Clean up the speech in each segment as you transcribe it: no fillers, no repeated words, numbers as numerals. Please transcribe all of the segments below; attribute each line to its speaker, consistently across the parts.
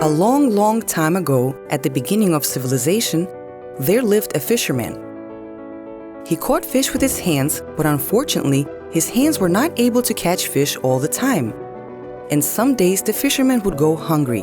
Speaker 1: A long, long time ago, at the beginning of civilization, there lived a fisherman. He caught fish with his hands, but unfortunately, his hands were not able to catch fish all the time. And some days the fisherman would go hungry.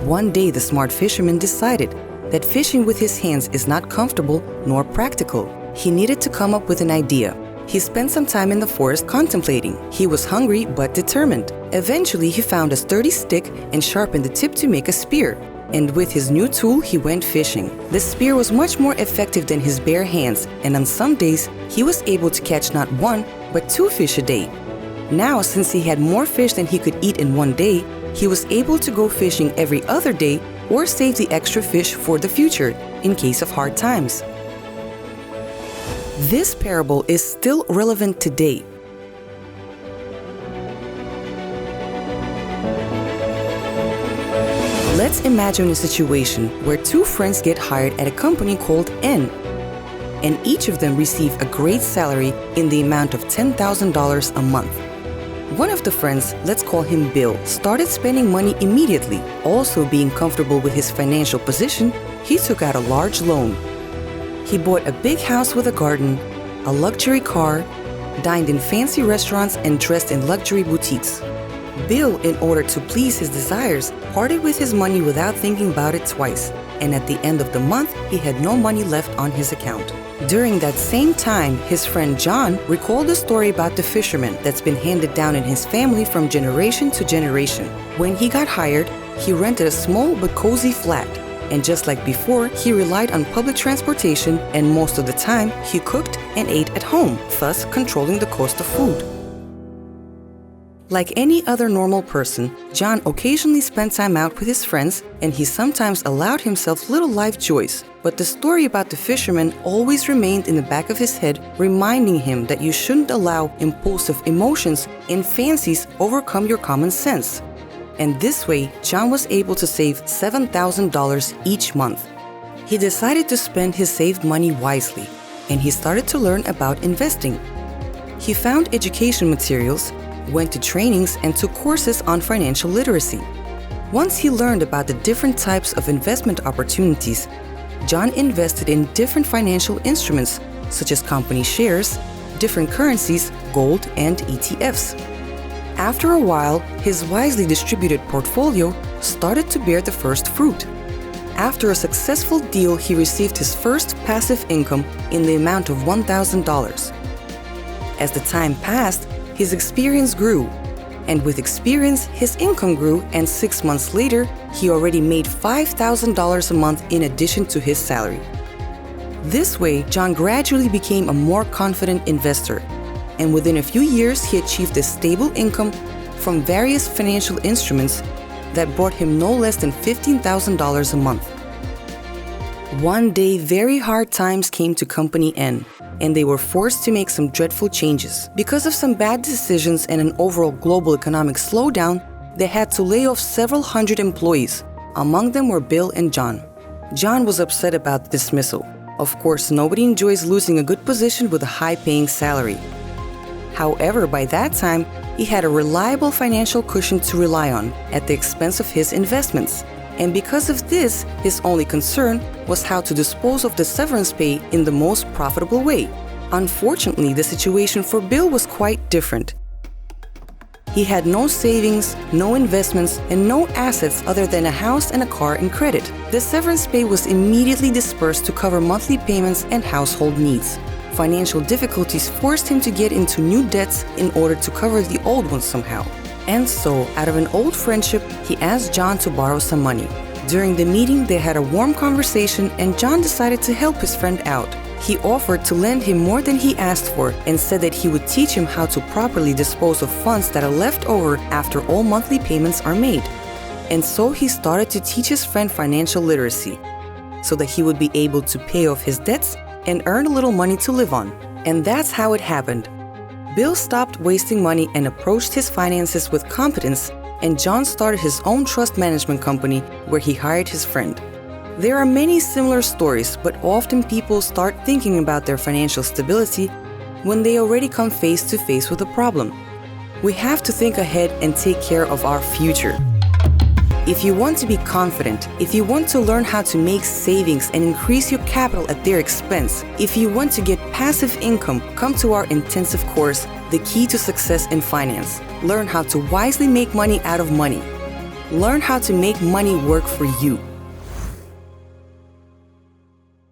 Speaker 1: One day the smart fisherman decided that fishing with his hands is not comfortable nor practical. He needed to come up with an idea. He spent some time in the forest contemplating. He was hungry but determined. Eventually, he found a sturdy stick and sharpened the tip to make a spear. And with his new tool, he went fishing. The spear was much more effective than his bare hands, and on some days, he was able to catch not 1, but 2 fish a day. Now, since he had more fish than he could eat in one day, he was able to go fishing every other day or save the extra fish for the future in case of hard times. This parable is still relevant today. Let's imagine a situation where 2 friends get hired at a company called N, and each of them receive a great salary in the amount of $10,000 a month. One of the friends, let's call him Bill, started spending money immediately. Also being comfortable with his financial position, he took out a large loan. He bought a big house with a garden, a luxury car, dined in fancy restaurants, and dressed in luxury boutiques. Bill, in order to please his desires, parted with his money without thinking about it twice, and at the end of the month, he had no money left on his account. During that same time, his friend John recalled a story about the fisherman that's been handed down in his family from generation to generation. When he got hired, he rented a small but cozy flat. And just like before, he relied on public transportation, and most of the time, he cooked and ate at home, thus controlling the cost of food. Like any other normal person, John occasionally spent time out with his friends, and he sometimes allowed himself little life joys. But the story about the fisherman always remained in the back of his head, reminding him that you shouldn't allow impulsive emotions and fancies overcome your common sense. And this way, John was able to save $7,000 each month. He decided to spend his saved money wisely, and he started to learn about investing. He found education materials, went to trainings, and took courses on financial literacy. Once he learned about the different types of investment opportunities, John invested in different financial instruments such as company shares, different currencies, gold, and ETFs. After a while, his wisely distributed portfolio started to bear the first fruit. After a successful deal, he received his first passive income in the amount of $1,000. As the time passed, his experience grew, and with experience, his income grew, and 6 months later, he already made $5,000 a month in addition to his salary. This way, John gradually became a more confident investor, and within a few years, he achieved a stable income from various financial instruments that brought him no less than $15,000 a month. One day, very hard times came to Company N, and they were forced to make some dreadful changes. Because of some bad decisions and an overall global economic slowdown, they had to lay off several hundred employees. Among them were Bill and John. John was upset about the dismissal. Of course, nobody enjoys losing a good position with a high-paying salary. However, by that time, he had a reliable financial cushion to rely on at the expense of his investments. And because of this, his only concern was how to dispose of the severance pay in the most profitable way. Unfortunately, the situation for Bill was quite different. He had no savings, no investments, and no assets other than a house and a car in credit. The severance pay was immediately dispersed to cover monthly payments and household needs. Financial difficulties forced him to get into new debts in order to cover the old ones somehow. And so, out of an old friendship, he asked John to borrow some money. During the meeting, they had a warm conversation, and John decided to help his friend out. He offered to lend him more than he asked for and said that he would teach him how to properly dispose of funds that are left over after all monthly payments are made. And so he started to teach his friend financial literacy so that he would be able to pay off his debts and earn a little money to live on. And that's how it happened. Bill stopped wasting money and approached his finances with competence, and John started his own trust management company where he hired his friend. There are many similar stories, but often people start thinking about their financial stability when they already come face to face with a problem. We have to think ahead and take care of our future. If you want to be confident, if you want to learn how to make savings and increase your capital at their expense, if you want to get passive income, come to our intensive course, The Key to Success in Finance. Learn how to wisely make money out of money. Learn how to make money work for you.